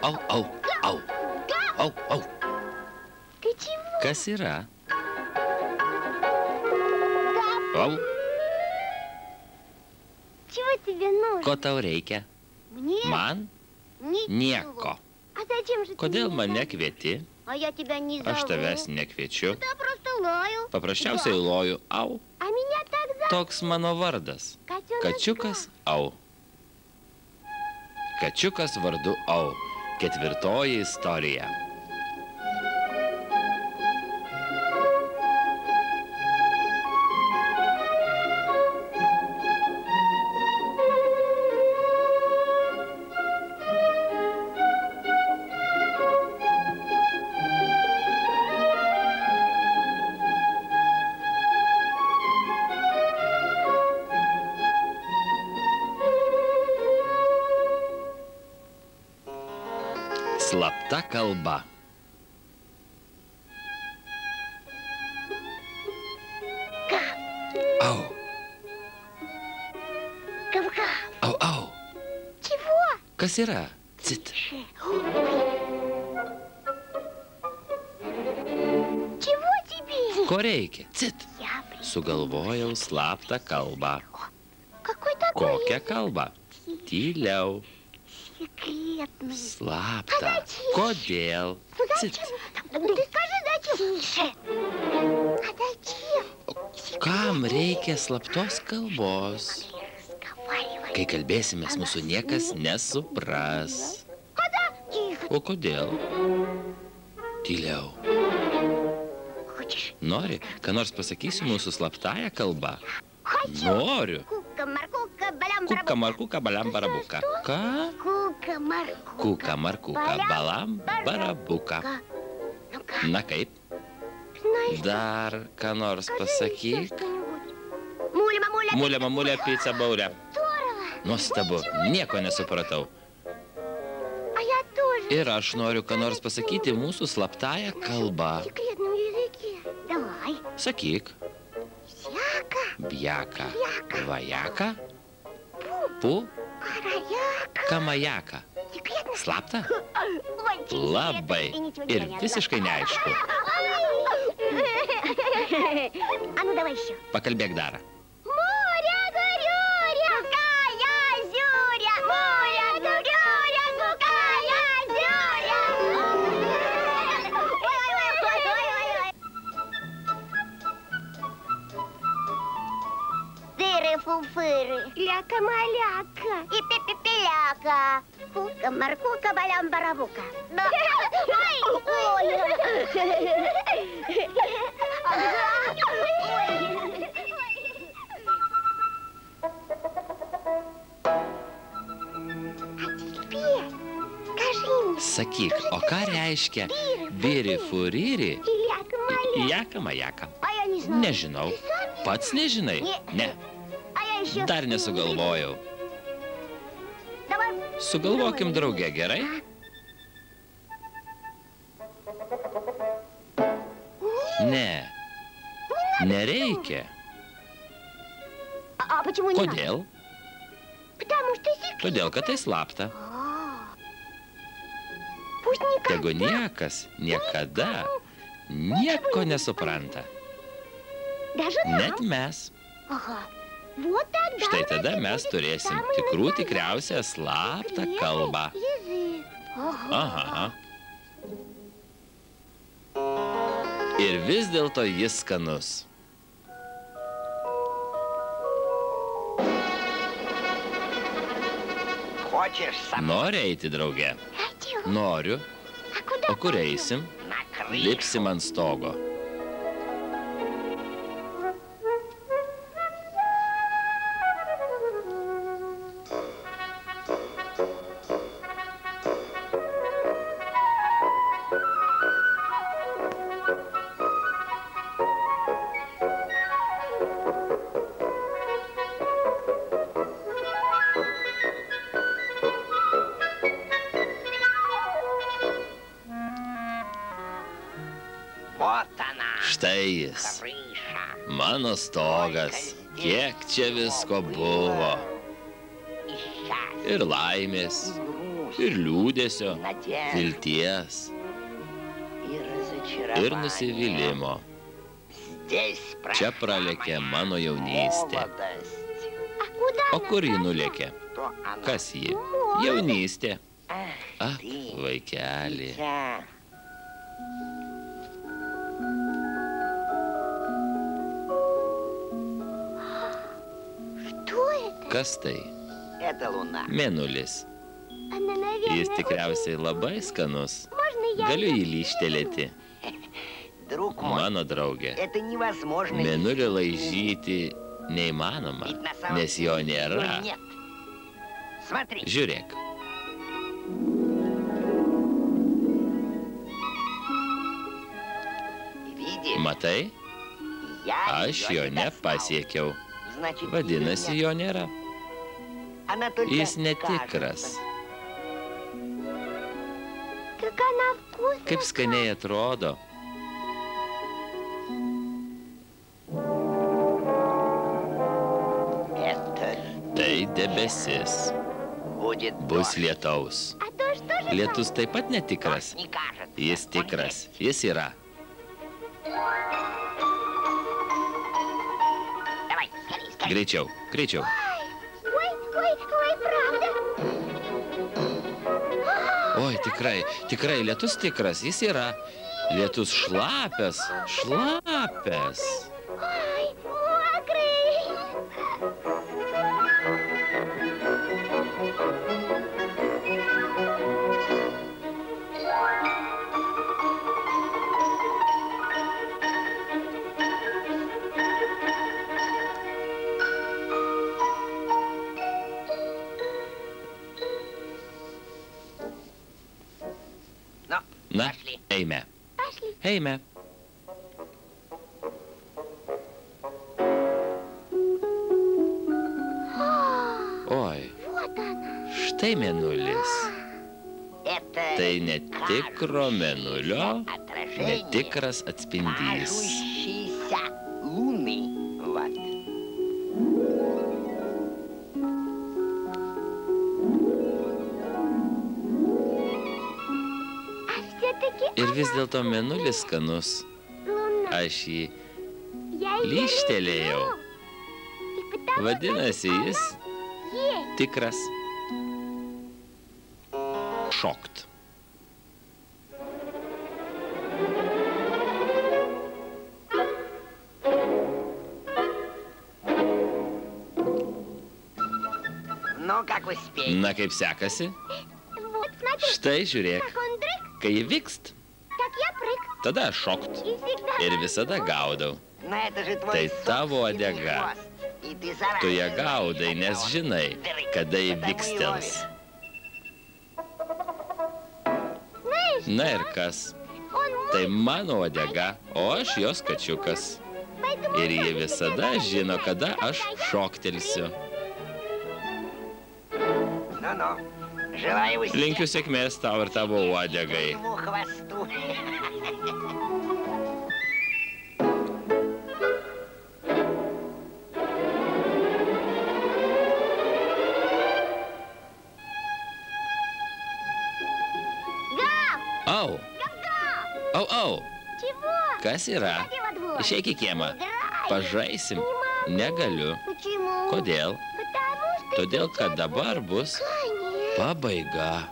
Au, au, au. Au, au. Ты чего? Kas yra? Au. Чего тебе нужно? Ko tau reikia? Мне? Man? Ничего. Nieko. А зачем же Kodėl ты меня mane зовешь? kvieti? А я тебя не зову. Aš tavęs nekviečiu. Я просто лаю. Paprasčiausiai loju. Au. А меня так зовут. Toks mano vardas. Kačiukas Au. Kačiukas vardu Au. Ketvirtoji istorija. Slapta kalba. Au. Гав-гав. Au, au. Чего? Kas yra? Cit. Чего тебе? Ko reikia? Cit. Я пришла. Sugalvojau slaptą kalbą. Какой такой Kokią kalbą? Tyliau. секретный? Slapta. Kodėl? Cit. Ты скажи, зачем? Тише. А зачем? Kam reikia slaptos kalbos? Разговаривай. Kai kalbėsimės, mūsų niekas nesupras. Когда? Тихо. O kodėl? Tyliau. Хочешь? Nori, ką nors pasakysiu mūsų slaptąją kalbą? Хочу. Noriu. Кука-маркука, балям Kuka markuka balam barabuka. Ką? Кука-маркука. Kuka markuka balam barabuka. Ну-ка, Na kaip? знаешь, Dar ką nors pasakyk. что-нибудь. Муля-мамуля. Mulė, mamulė, pica, baulė. Здорово. Nuostabu, nieko nesupratau. А я тоже. Ir aš noriu ką nors pasakyti mūsų slaptąją kalbą. В секретном языке. Давай. Sakyk. Сяка. Bjaka. Яка. Vajaka. Pu. Караяка. Kamajaka. Секретно. Slapta? Очень Labai. секретно. И ничего Ir не visiškai neaišku. А ну давай еще. Pakalbėk dar. Моря, горюря, какая зюря. Моря, горюря, какая зюря. Ой-ой-ой-ой-ой-ой. Дыры-фуфыры. Ляка-маляка. И пи-пи-пиляка. Кука-маркука, балям-барабука. Да. Ой. Sakyk, o ką reiškia biri furiri jaka majaka? А я не знаю. Nežinau. Pats nežinai? Ne. А я еще... Dar nesugalvojau. Давай. Sugalvokim drauge, gerai? Ne. Nereikia. А почему не надо? Kodėl? Потому что секрет. Todėl, kad tai slapta. Пусть никогда. Tegu niekas niekada nieko nesupranta. Даже нам. Net mes. Ага. Вот тогда Štai у нас tada и mes будет turėsim самый tikrų настоящий tikriausią slaptą kalbą. язык. Ага. Aha. Ir vis dėlto jis skanus. Хочешь со мной Nori eiti drauge? Хочу. Noriu. А куда? O kur eisim? на крышу? Lipsim ant stogo. Вот она, Štai jis. крыша. Mano stogas. Kiek čia visko buvo. Ir laimės, ir liūdesio, vilties, ir nusivylimo. Čia pralėkė mano jaunystė. O kur ji nulėkė? Kas ji? Jaunystė. Ak, vaikeli. Kas tai? Mėnulis. Jis tikriausiai labai skanus. Galiu jį lyžtelėti. Mano draugė, mėnulį laižyti neįmanoma, nes jo nėra. Žiūrėk. Matai? Aš jo nepasiekiau. Vadinasi, jo nėra. Jis netikras. Kaip skaniai atrodo. Tai debesis. Bus lietaus. Lietus taip pat netikras. Jis tikras. Jis yra. Greičiau, greičiau. Oi, tikrai, lietus tikras, jis yra. Lietus šlapias, šlapias. Oi, mokrai. Na, eime. Eime. Oi, štai mėnulis. Tai netikro mėnulio, netikras atspindys. Ir vis dėlto mėnulis skanus. Aš jį lyžtelėjau. Vadinasi, jis tikras. Šokt. Na, kaip sekasi? Štai žiūrėk. Kai vykst, tada šokt. Ir visada gaudau. Tai tavo uodega. Tu ją gaudai, nes žinai, kada ji vykstels. Na ir kas? Tai mano uodega, o aš jos kačiukas. Ir ji visada žino, kada aš šoktelsiu. Linkiu sėkmės tau ir tavo uodegai. Au! Au, au! Kas yra? Išeik į kiemą. Pažaisim. Negaliu. Kodėl? Todėl, kad dabar bus pabaiga.